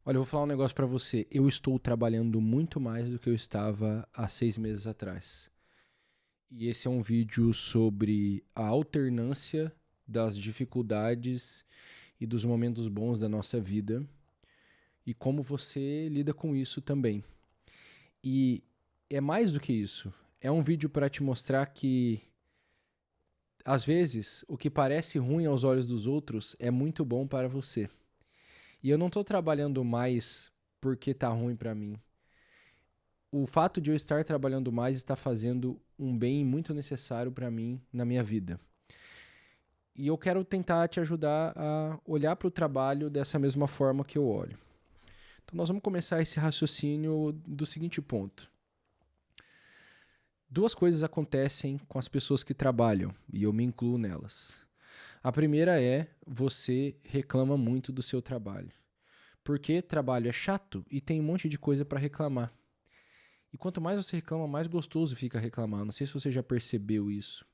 Olha, eu vou falar um negócio pra você. Eu estou trabalhando muito mais do que eu estava há 6 meses atrás. E esse é um vídeo sobre a alternância das dificuldades e dos momentos bons da nossa vida e como você lida com isso também. E é mais do que isso. É um vídeo para te mostrar que, às vezes, o que parece ruim aos olhos dos outros é muito bom para você. E eu não estou trabalhando mais porque tá ruim para mim. O fato de eu estar trabalhando mais está fazendo um bem muito necessário para mim na minha vida. E eu quero tentar te ajudar a olhar para o trabalho dessa mesma forma que eu olho. Então nós vamos começar esse raciocínio do seguinte ponto. Duas coisas acontecem com as pessoas que trabalham, e eu me incluo nelas. A primeira é você reclama muito do seu trabalho. Porque trabalho é chato e tem um monte de coisa para reclamar. E quanto mais você reclama, mais gostoso fica reclamar. Não sei se você já percebeu isso.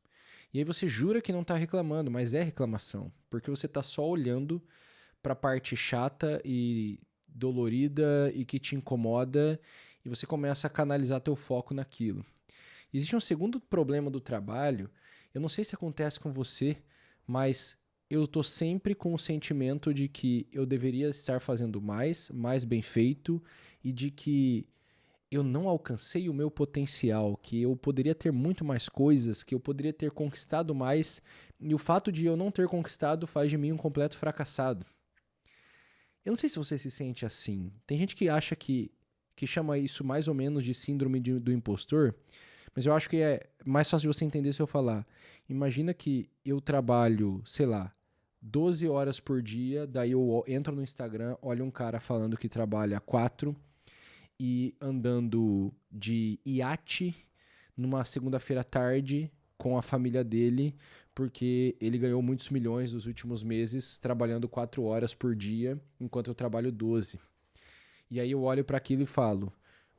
E aí você jura que não está reclamando, mas é reclamação. Porque você está só olhando para a parte chata e dolorida e que te incomoda e você começa a canalizar teu foco naquilo. Existe um segundo problema do trabalho. Eu não sei se acontece com você, mas eu tô sempre com o sentimento de que eu deveria estar fazendo mais, mais bem feito e de que eu não alcancei o meu potencial, que eu poderia ter muito mais coisas, que eu poderia ter conquistado mais, e o fato de eu não ter conquistado faz de mim um completo fracassado. Eu não sei se você se sente assim. Tem gente que acha que chama isso mais ou menos de síndrome do impostor, mas eu acho que é mais fácil de você entender se eu falar. Imagina que eu trabalho, sei lá, 12 horas por dia, daí eu entro no Instagram, olho um cara falando que trabalha 4 e andando de iate numa segunda-feira à tarde com a família dele, porque ele ganhou muitos milhões nos últimos meses trabalhando 4 horas por dia, enquanto eu trabalho 12. E aí eu olho para aquilo e falo: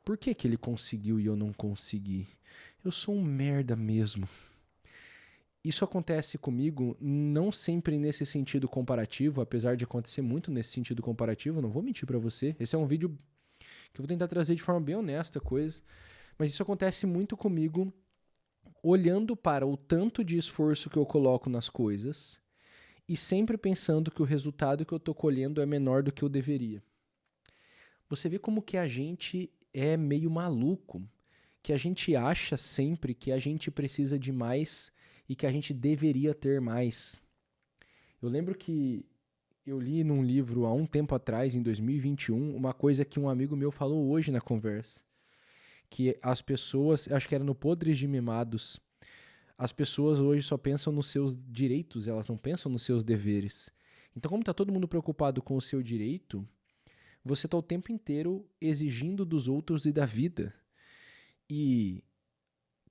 por que que ele conseguiu e eu não consegui? Eu sou um merda mesmo. Isso acontece comigo não sempre nesse sentido comparativo, apesar de acontecer muito nesse sentido comparativo, não vou mentir para você. Esse é um vídeo que eu vou tentar trazer de forma bem honesta a coisa, mas isso acontece muito comigo olhando para o tanto de esforço que eu coloco nas coisas e sempre pensando que o resultado que eu estou colhendo é menor do que eu deveria. Você vê como que a gente é meio maluco, que a gente acha sempre que a gente precisa de mais e que a gente deveria ter mais. Eu lembro que eu li num livro há um tempo atrás, em 2021, uma coisa que um amigo meu falou hoje na conversa, que as pessoas, acho que era no Podres de Mimados, as pessoas hoje só pensam nos seus direitos, elas não pensam nos seus deveres. Então, como está todo mundo preocupado com o seu direito, você está o tempo inteiro exigindo dos outros e da vida. E,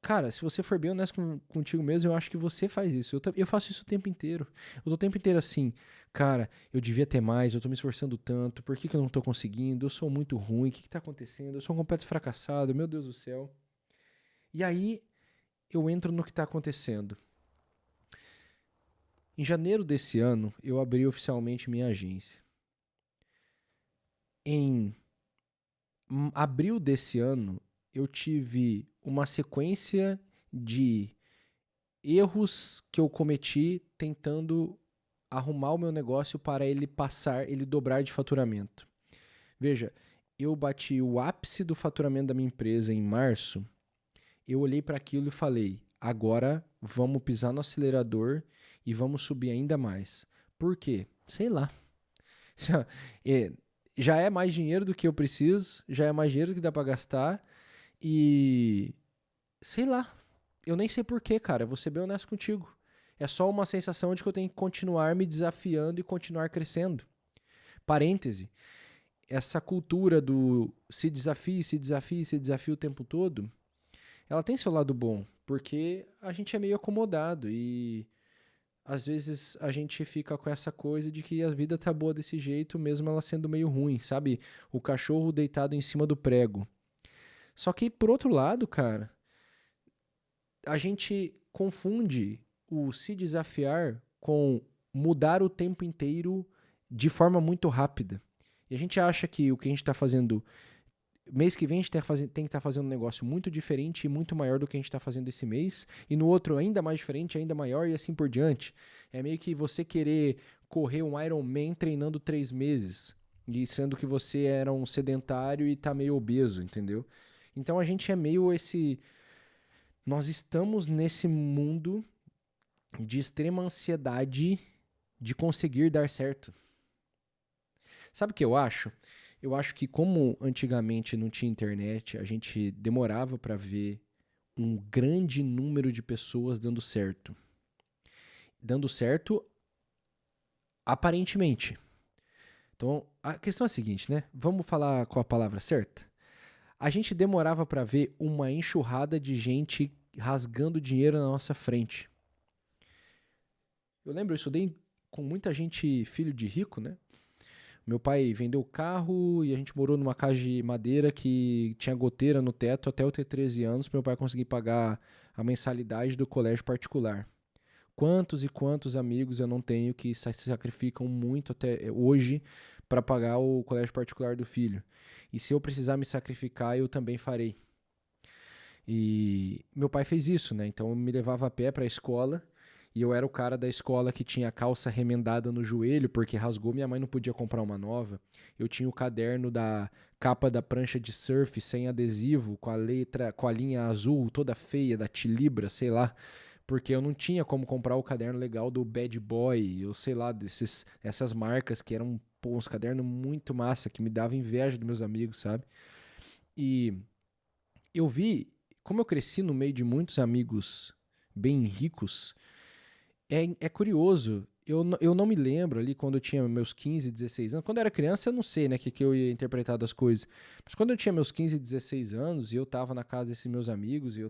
cara, se você for bem honesto contigo mesmo, eu acho que você faz isso. Eu faço isso o tempo inteiro. Eu tô o tempo inteiro assim, cara, eu devia ter mais, eu tô me esforçando tanto, por que que eu não tô conseguindo? Eu sou muito ruim, o que que tá acontecendo? Eu sou um completo fracassado, meu Deus do céu. E aí eu entro no que tá acontecendo. Em janeiro desse ano, eu abri oficialmente minha agência. Em abril desse ano, eu tive uma sequência de erros que eu cometi tentando arrumar o meu negócio para ele passar, ele dobrar de faturamento. Veja, eu bati o ápice do faturamento da minha empresa em março. Eu olhei para aquilo e falei: agora vamos pisar no acelerador e vamos subir ainda mais. Por quê? Sei lá. É, já é mais dinheiro do que eu preciso, já é mais dinheiro do que dá para gastar e sei lá. Eu nem sei porquê, cara. Vou ser bem honesto contigo. É só uma sensação de que eu tenho que continuar me desafiando e continuar crescendo. Parêntese. Essa cultura do se desafie, se desafie, se desafie o tempo todo, ela tem seu lado bom, porque a gente é meio acomodado e às vezes a gente fica com essa coisa de que a vida tá boa desse jeito, mesmo ela sendo meio ruim, sabe? O cachorro deitado em cima do prego. Só que, por outro lado, cara, a gente confunde o se desafiar com mudar o tempo inteiro de forma muito rápida. E a gente acha que o que a gente está fazendo, mês que vem a gente tem que estar fazendo um negócio muito diferente e muito maior do que a gente está fazendo esse mês, e no outro ainda mais diferente, ainda maior e assim por diante. É meio que você querer correr um Ironman treinando 3 meses, e sendo que você era um sedentário e tá meio obeso, entendeu? Então a gente é meio esse... Nós estamos nesse mundo de extrema ansiedade de conseguir dar certo. Sabe o que eu acho? Eu acho que como antigamente não tinha internet, a gente demorava para ver um grande número de pessoas dando certo. Dando certo aparentemente. Então, a questão é a seguinte, né? Vamos falar com a palavra certa? A gente demorava para ver uma enxurrada de gente rasgando dinheiro na nossa frente. Eu lembro, eu estudei com muita gente, filho de rico, né? Meu pai vendeu o carro e a gente morou numa casa de madeira que tinha goteira no teto até eu ter 13 anos para meu pai conseguir pagar a mensalidade do colégio particular. Quantos e quantos amigos eu não tenho que se sacrificam muito até hoje para pagar o colégio particular do filho. E se eu precisar me sacrificar, eu também farei. E meu pai fez isso, né? Então eu me levava a pé para a escola e eu era o cara da escola que tinha a calça remendada no joelho porque rasgou, minha mãe não podia comprar uma nova. Eu tinha o caderno da capa da prancha de surf sem adesivo, com a letra, com a linha azul toda feia da Tilibra, sei lá, porque eu não tinha como comprar o caderno legal do Bad Boy, ou sei lá, essas marcas que eram uns cadernos muito massa, que me dava inveja dos meus amigos, sabe? E eu vi, como eu cresci no meio de muitos amigos bem ricos, é curioso. Eu não me lembro ali quando eu tinha meus 15, 16 anos. Quando eu era criança, eu não sei, né, que eu ia interpretar das coisas. Mas quando eu tinha meus 15, 16 anos e eu tava na casa desses meus amigos e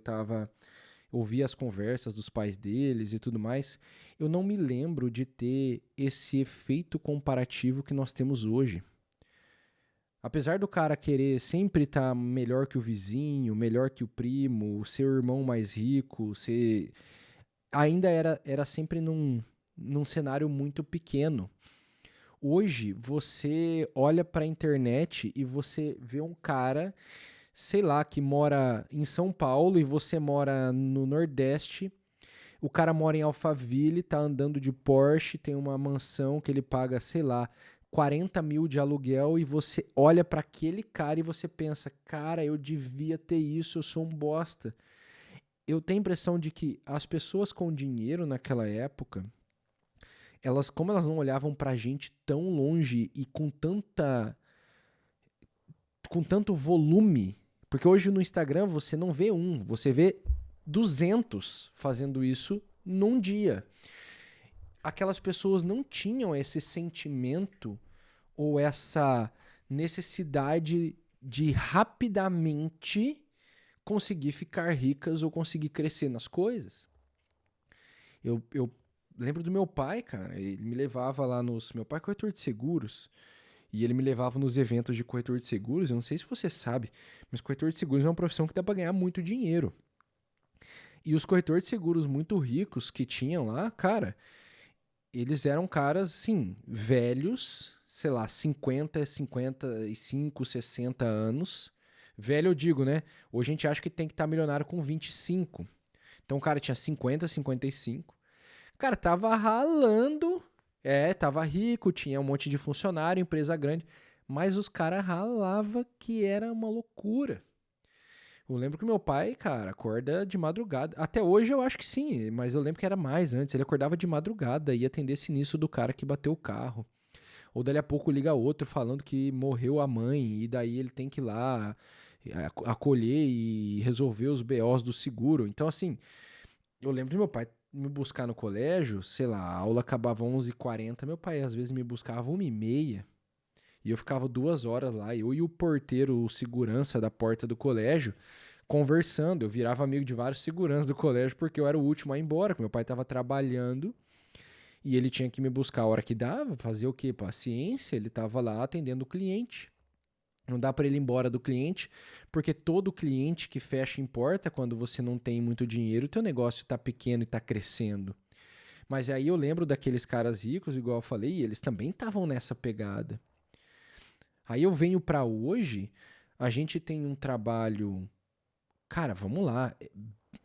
ouvia as conversas dos pais deles e tudo mais, eu não me lembro de ter esse efeito comparativo que nós temos hoje. Apesar do cara querer sempre estar melhor que o vizinho, melhor que o primo, o seu irmão mais rico, ainda era sempre num cenário muito pequeno. Hoje, você olha para a internet e você vê um cara, sei lá, que mora em São Paulo e você mora no Nordeste. O cara mora em Alphaville, tá andando de Porsche, tem uma mansão que ele paga, sei lá, 40 mil de aluguel e você olha para aquele cara e você pensa, cara, eu devia ter isso, eu sou um bosta. Eu tenho a impressão de que as pessoas com dinheiro naquela época, como elas não olhavam pra gente tão longe e com tanto volume, porque hoje no Instagram você não vê um, você vê 200 fazendo isso num dia. Aquelas pessoas não tinham esse sentimento ou essa necessidade de rapidamente conseguir ficar ricas ou conseguir crescer nas coisas. Eu lembro do meu pai, cara, ele me levava lá nos... Meu pai é corretor de seguros, e ele me levava nos eventos de corretor de seguros. Eu não sei se você sabe, mas corretor de seguros é uma profissão que dá pra ganhar muito dinheiro. E os corretores de seguros muito ricos que tinham lá, cara, eles eram caras, sim, velhos, sei lá, 50, 55, 60 anos. Velho eu digo, né? Hoje a gente acha que tem que estar milionário com 25. Então o cara tinha 50, 55. O cara tava ralando, tava rico, tinha um monte de funcionário, empresa grande, mas os caras ralavam que era uma loucura. Eu lembro que meu pai, cara, acorda de madrugada. Até hoje eu acho que sim, mas eu lembro que era mais antes. Ele acordava de madrugada e ia atender sinistro do cara que bateu o carro. Ou dali a pouco liga outro falando que morreu a mãe e daí ele tem que ir lá acolher e resolver os BOs do seguro. Então, assim, eu lembro de meu pai me buscar no colégio, sei lá, a aula acabava 11h40, meu pai às vezes me buscava 1h30 e eu ficava 2 horas lá, eu e o porteiro, o segurança da porta do colégio, conversando. Eu virava amigo de vários seguranças do colégio porque eu era o último a ir embora, porque meu pai estava trabalhando e ele tinha que me buscar a hora que dava, fazer o quê? Paciência, ele estava lá atendendo o cliente. Não dá para ele ir embora do cliente, porque todo cliente que fecha importa quando você não tem muito dinheiro, o teu negócio está pequeno e está crescendo. Mas aí eu lembro daqueles caras ricos, igual eu falei, e eles também estavam nessa pegada. Aí eu venho pra hoje, a gente tem um trabalho. Cara, vamos lá.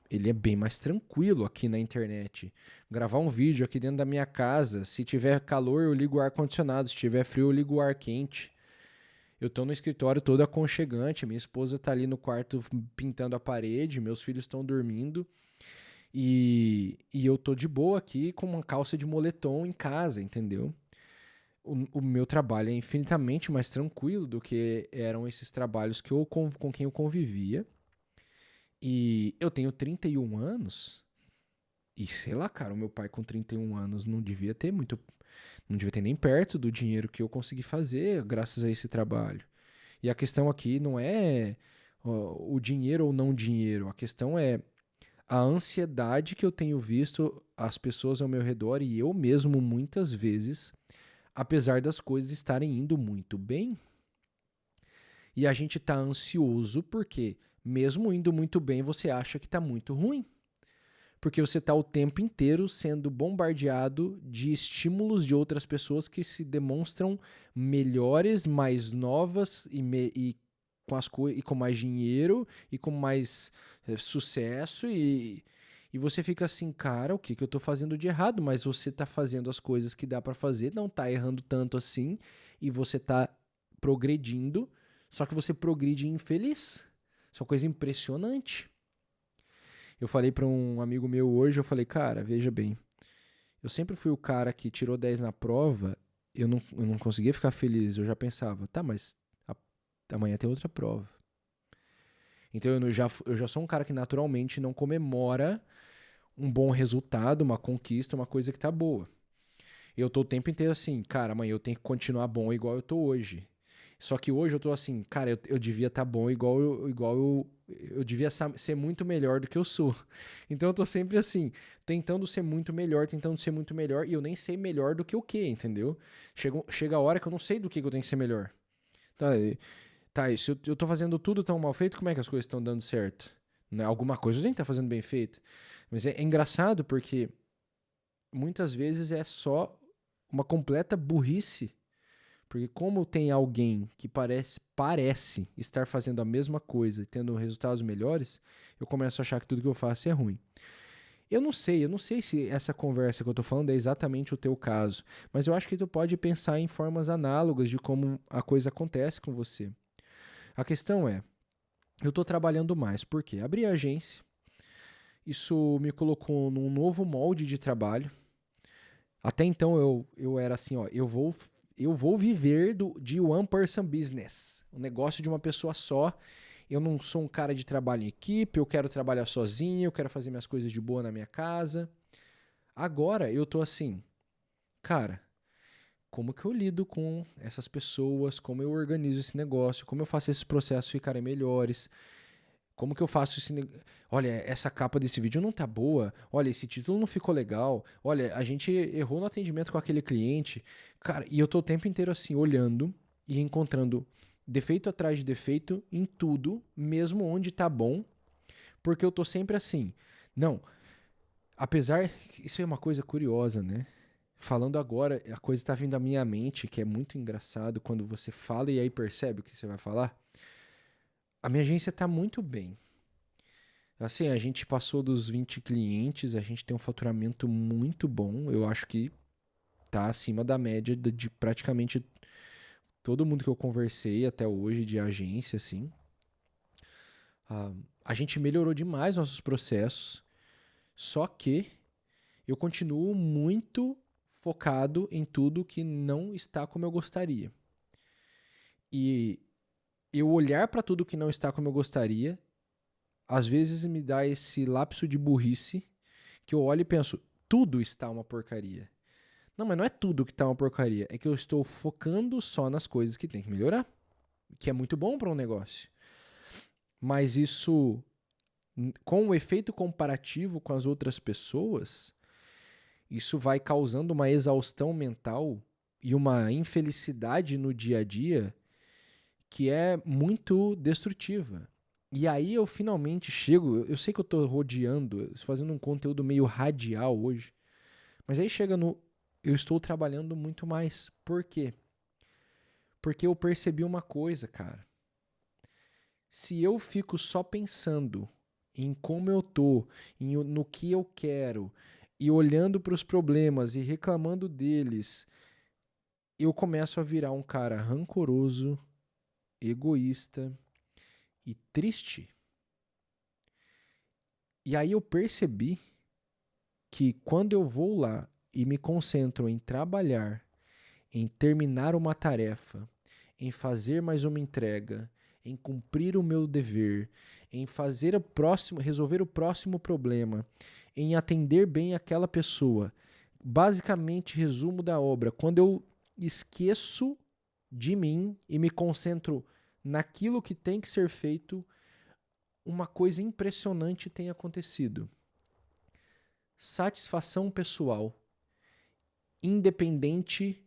Ele é bem mais tranquilo aqui na internet. Gravar um vídeo aqui dentro da minha casa, se tiver calor, eu ligo o ar-condicionado, se tiver frio, eu ligo o ar quente. Eu tô no escritório todo aconchegante, minha esposa tá ali no quarto pintando a parede, meus filhos estão dormindo e eu tô de boa aqui com uma calça de moletom em casa, entendeu? O meu trabalho é infinitamente mais tranquilo do que eram esses trabalhos que com quem eu convivia. E eu tenho 31 anos. E sei lá, cara, o meu pai com 31 anos não devia ter muito. Não devia ter nem perto do dinheiro que eu consegui fazer graças a esse trabalho. E a questão aqui não é o dinheiro ou não dinheiro. A questão é a ansiedade que eu tenho visto as pessoas ao meu redor e eu mesmo muitas vezes, apesar das coisas estarem indo muito bem. E a gente tá ansioso porque, mesmo indo muito bem, você acha que tá muito ruim. Porque você está o tempo inteiro sendo bombardeado de estímulos de outras pessoas que se demonstram melhores, mais novas e e com mais dinheiro e com mais sucesso e você fica assim, cara, o que, que eu estou fazendo de errado? Mas você está fazendo as coisas que dá para fazer, não está errando tanto assim e você está progredindo, só que você progride infeliz. Isso é uma coisa impressionante. Eu falei pra um amigo meu hoje, eu falei, cara, veja bem, eu sempre fui o cara que tirou 10 na prova, eu não conseguia ficar feliz, eu já pensava, tá, mas amanhã tem outra prova. Então eu já sou um cara que naturalmente não comemora um bom resultado, uma conquista, uma coisa que tá boa. Eu tô o tempo inteiro assim, cara, amanhã eu tenho que continuar bom igual eu tô hoje. Só que hoje eu tô assim, cara, eu devia estar bom eu devia ser muito melhor do que eu sou. Então eu tô sempre assim, tentando ser muito melhor, tentando ser muito melhor, e eu nem sei melhor do que o que, entendeu? Chega a hora que eu não sei do que eu tenho que ser melhor. Tá, tá, se eu tô fazendo tudo tão mal feito, como é que as coisas estão dando certo? Né? Alguma coisa eu tenho que estar fazendo bem feito. Mas é engraçado porque muitas vezes é só uma completa burrice. Porque como tem alguém que parece estar fazendo a mesma coisa e tendo resultados melhores, eu começo a achar que tudo que eu faço é ruim. Eu não sei se essa conversa que eu tô falando é exatamente o teu caso, mas eu acho que tu pode pensar em formas análogas de como a coisa acontece com você. A questão é, eu tô trabalhando mais, por quê? Abri a agência, isso me colocou num novo molde de trabalho. Até então eu era assim, ó, eu vou viver de one person business, um negócio de uma pessoa só. Eu não sou um cara de trabalho em equipe, eu quero trabalhar sozinho, eu quero fazer minhas coisas de boa na minha casa. Agora eu tô assim, cara, como que eu lido com essas pessoas, como eu organizo esse negócio, como eu faço esses processos ficarem melhores, como que eu faço esse. Olha, essa capa desse vídeo não tá boa. Olha, esse título não ficou legal. Olha, a gente errou no atendimento com aquele cliente. Cara, e eu tô o tempo inteiro assim, olhando e encontrando defeito atrás de defeito em tudo, mesmo onde tá bom, porque eu tô sempre assim. Não, apesar. Isso é uma coisa curiosa, né? Falando agora, a coisa tá vindo à minha mente, que é muito engraçado quando você fala e aí percebe o que você vai falar. A minha agência tá muito bem. Assim, a gente passou dos 20 clientes, a gente tem um faturamento muito bom. Eu acho que tá acima da média de praticamente todo mundo que eu conversei até hoje de agência, assim. Ah, a gente melhorou demais nossos processos, só que eu continuo muito focado em tudo que não está como eu gostaria. E eu olhar para tudo que não está como eu gostaria, às vezes me dá esse lapso de burrice que eu olho e penso, tudo está uma porcaria. Não, mas não é tudo que está uma porcaria. É que eu estou focando só nas coisas que tem que melhorar. Que é muito bom para um negócio. Mas isso, com o efeito comparativo com as outras pessoas, isso vai causando uma exaustão mental e uma infelicidade no dia a dia que é muito destrutiva. E aí eu finalmente chego, eu sei que eu estou rodeando, fazendo um conteúdo meio radial hoje, mas aí chega no, eu estou trabalhando muito mais. Por quê? Porque eu percebi uma coisa, cara. Se eu fico só pensando em como eu tô, no que eu quero, e olhando para os problemas e reclamando deles, eu começo a virar um cara rancoroso, egoísta e triste. E aí eu percebi que quando eu vou lá e me concentro em trabalhar, em terminar uma tarefa, em fazer mais uma entrega, em cumprir o meu dever, em resolver o próximo problema, em atender bem aquela pessoa. Basicamente, resumo da obra, quando eu esqueço de mim e me concentro naquilo que tem que ser feito, uma coisa impressionante tem acontecido. Satisfação pessoal, independente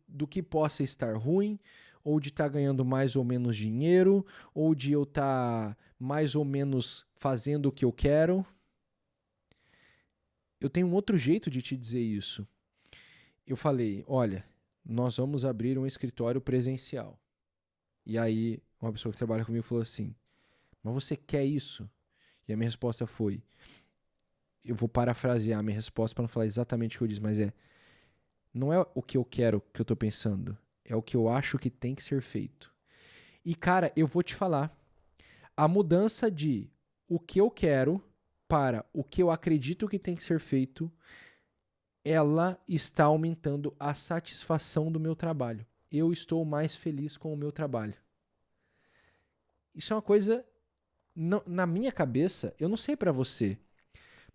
do que possa estar ruim, ou de estar ganhando mais ou menos dinheiro, ou de eu estar mais ou menos fazendo o que eu quero. Eu tenho um outro jeito de te dizer isso. Eu falei, olha, nós vamos abrir um escritório presencial. E aí uma pessoa que trabalha comigo falou assim, mas você quer isso? E a minha resposta foi, eu vou parafrasear a minha resposta para não falar exatamente o que eu disse, mas não é o que eu quero que eu tô pensando, é o que eu acho que tem que ser feito. E cara, eu vou te falar, a mudança de o que eu quero para o que eu acredito que tem que ser feito, ela está aumentando a satisfação do meu trabalho. Eu estou mais feliz com o meu trabalho. Isso é uma coisa, na minha cabeça, eu não sei pra você,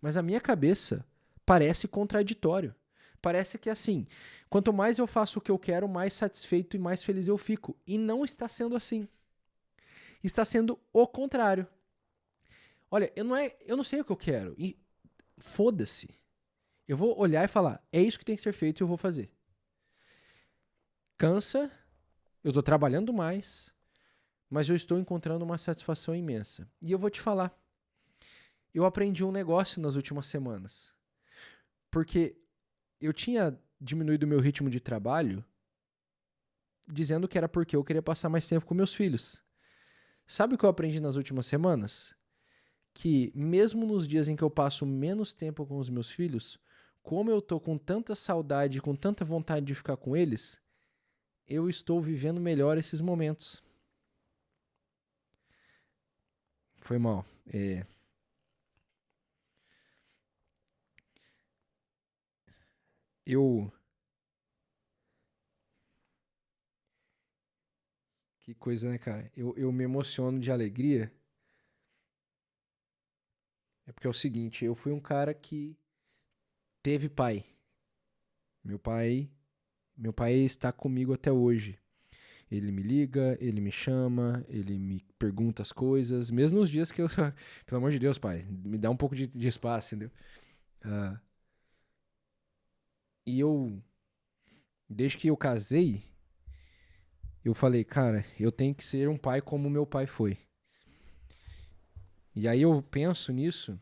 mas a minha cabeça parece contraditório. Parece que assim, quanto mais eu faço o que eu quero, mais satisfeito e mais feliz eu fico. E não está sendo assim. Está sendo o contrário. Olha, eu não sei o que eu quero. E foda-se. Eu vou olhar e falar, é isso que tem que ser feito e eu vou fazer. Cansa, eu tô trabalhando mais, mas eu estou encontrando uma satisfação imensa. E eu vou te falar, eu aprendi um negócio nas últimas semanas. Porque eu tinha diminuído o meu ritmo de trabalho dizendo que era porque eu queria passar mais tempo com meus filhos. Sabe o que eu aprendi nas últimas semanas? Que mesmo nos dias em que eu passo menos tempo com os meus filhos, como eu tô com tanta saudade, com tanta vontade de ficar com eles, eu estou vivendo melhor esses momentos. Foi mal. Eu... Que coisa, né, cara? Eu me emociono de alegria. É porque é o seguinte, eu fui um cara que teve pai. Meu pai, meu pai está comigo até hoje. Ele me liga, ele me chama, ele me pergunta as coisas, mesmo nos dias que eu... Pelo amor de Deus, pai, me dá um pouco de espaço, entendeu? Ah, e eu, desde que eu casei, eu falei, cara, eu tenho que ser um pai como meu pai foi. E aí eu penso nisso,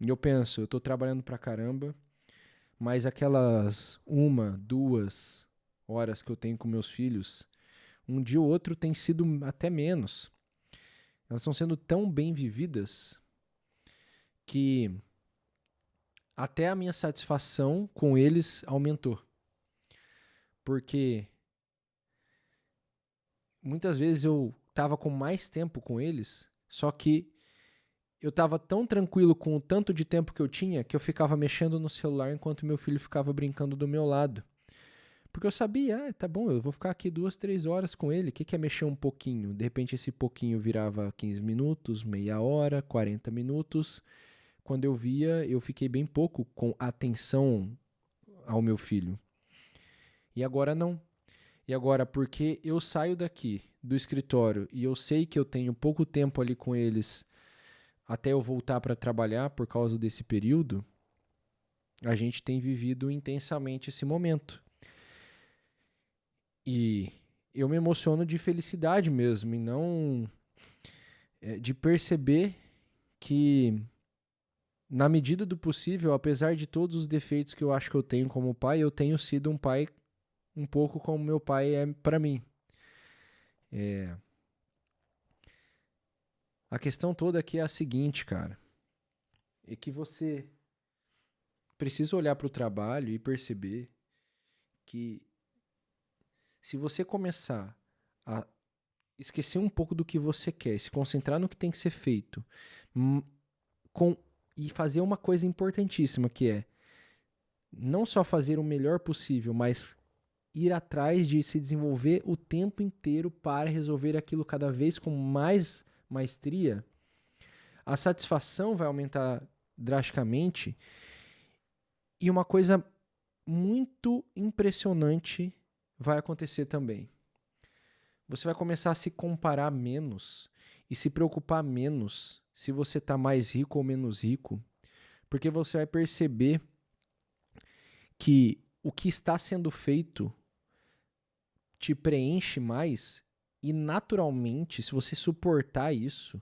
e eu penso, eu tô trabalhando pra caramba, mas aquelas 1, 2 horas que eu tenho com meus filhos, um dia ou outro tem sido até menos. Elas estão sendo tão bem vividas que até a minha satisfação com eles aumentou. Porque muitas vezes eu estava com mais tempo com eles, só que eu estava tão tranquilo com o tanto de tempo que eu tinha que eu ficava mexendo no celular enquanto meu filho ficava brincando do meu lado. Porque eu sabia, tá bom, eu vou ficar aqui 2, 3 horas com ele. O que é mexer um pouquinho? De repente esse pouquinho virava 15 minutos, meia hora, 40 minutos. Quando eu via, eu fiquei bem pouco com atenção ao meu filho. E agora não. E agora, porque eu saio daqui do escritório e eu sei que eu tenho pouco tempo ali com eles até eu voltar para trabalhar por causa desse período, a gente tem vivido intensamente esse momento. E eu me emociono de felicidade mesmo, e não de perceber que, na medida do possível, apesar de todos os defeitos que eu acho que eu tenho como pai, eu tenho sido um pai um pouco como meu pai é para mim. A questão toda aqui é a seguinte, cara. É que você precisa olhar para o trabalho e perceber que se você começar a esquecer um pouco do que você quer, se concentrar no que tem que ser feito, e fazer uma coisa importantíssima, que é não só fazer o melhor possível, mas ir atrás de se desenvolver o tempo inteiro para resolver aquilo cada vez com mais maestria, a satisfação vai aumentar drasticamente. E uma coisa muito impressionante vai acontecer também. Você vai começar a se comparar menos e se preocupar menos se você está mais rico ou menos rico, porque você vai perceber que o que está sendo feito te preenche mais e, naturalmente, se você suportar isso,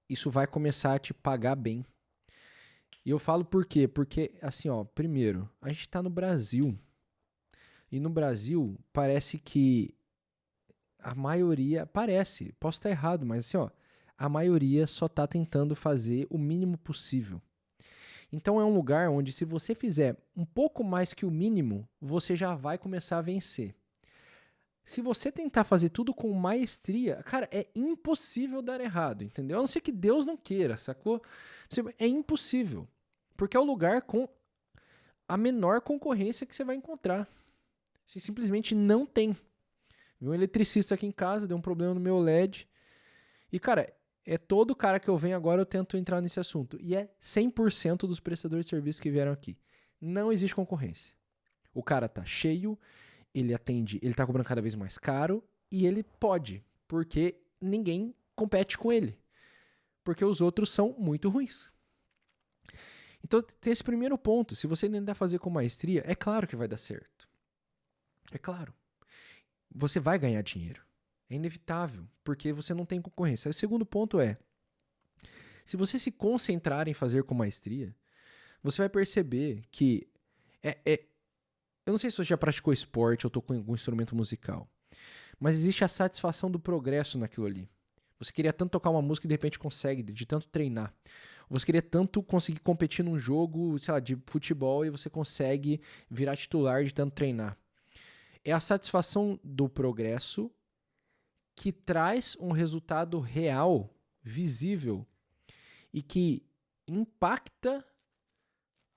isso vai começar a te pagar bem. E eu falo por quê? Porque, assim, primeiro, a gente está no Brasil. E no Brasil, parece que a maioria... Parece, posso estar errado, mas assim, a maioria só está tentando fazer o mínimo possível. Então é um lugar onde, se você fizer um pouco mais que o mínimo, você já vai começar a vencer. Se você tentar fazer tudo com maestria, cara, é impossível dar errado, entendeu? A não ser que Deus não queira, sacou? É impossível. Porque é o lugar com a menor concorrência que você vai encontrar. Você simplesmente não tem. Vi um eletricista aqui em casa, deu um problema no meu LED. E, cara, todo cara que eu venho agora eu tento entrar nesse assunto. E é 100% dos prestadores de serviço que vieram aqui. Não existe concorrência. O cara tá cheio, ele atende, ele tá cobrando cada vez mais caro e ele pode, porque ninguém compete com ele. Porque os outros são muito ruins. Então tem esse primeiro ponto. Se você tentar fazer com maestria, é claro que vai dar certo. É claro. Você vai ganhar dinheiro. É inevitável, porque você não tem concorrência. O segundo ponto é, se você se concentrar em fazer com maestria, você vai perceber que eu não sei se você já praticou esporte ou tocou em algum instrumento musical, mas existe a satisfação do progresso naquilo ali. Você queria tanto tocar uma música e de repente consegue, de tanto treinar. Você queria tanto conseguir competir num jogo, sei lá, de futebol e você consegue virar titular de tanto treinar. É a satisfação do progresso que traz um resultado real, visível, e que impacta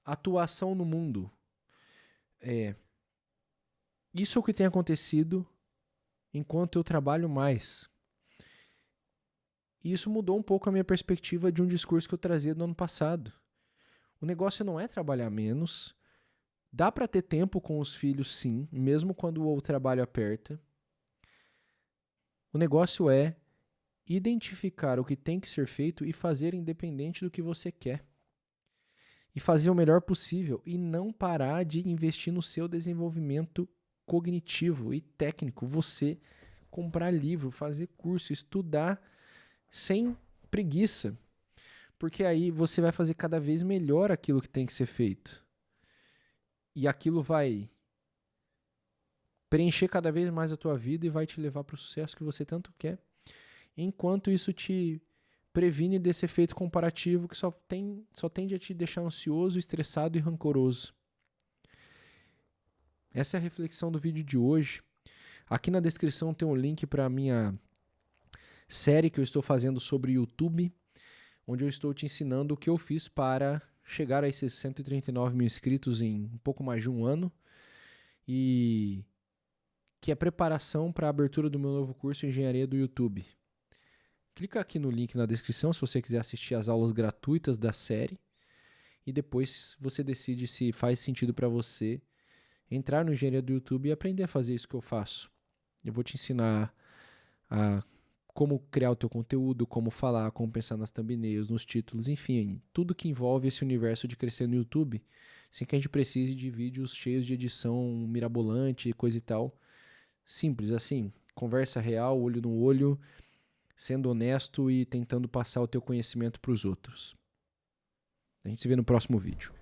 a atuação no mundo. Isso é o que tem acontecido enquanto eu trabalho mais. E isso mudou um pouco a minha perspectiva de um discurso que eu trazia no ano passado. O negócio não é trabalhar menos. Dá para ter tempo com os filhos, sim, mesmo quando o trabalho aperta. O negócio é identificar o que tem que ser feito e fazer independente do que você quer. E fazer o melhor possível e não parar de investir no seu desenvolvimento cognitivo e técnico. Você comprar livro, fazer curso, estudar sem preguiça. Porque aí você vai fazer cada vez melhor aquilo que tem que ser feito. E aquilo vai preencher cada vez mais a tua vida e vai te levar para o sucesso que você tanto quer. Enquanto isso te previne desse efeito comparativo que só tende a te deixar ansioso, estressado e rancoroso. Essa é a reflexão do vídeo de hoje. Aqui na descrição tem um link para a minha série que eu estou fazendo sobre YouTube, onde eu estou te ensinando o que eu fiz para chegar a esses 139 mil inscritos em um pouco mais de um ano, e que é preparação para a abertura do meu novo curso em Engenharia do YouTube. Clica aqui no link na descrição se você quiser assistir às aulas gratuitas da série, e depois você decide se faz sentido para você entrar no Engenharia do YouTube e aprender a fazer isso que eu faço. Eu vou te ensinar a como criar o teu conteúdo, como falar, como pensar nas thumbnails, nos títulos, enfim, tudo que envolve esse universo de crescer no YouTube, sem que a gente precise de vídeos cheios de edição mirabolante, coisa e tal. Simples, assim, conversa real, olho no olho, sendo honesto e tentando passar o teu conhecimento para os outros. A gente se vê no próximo vídeo.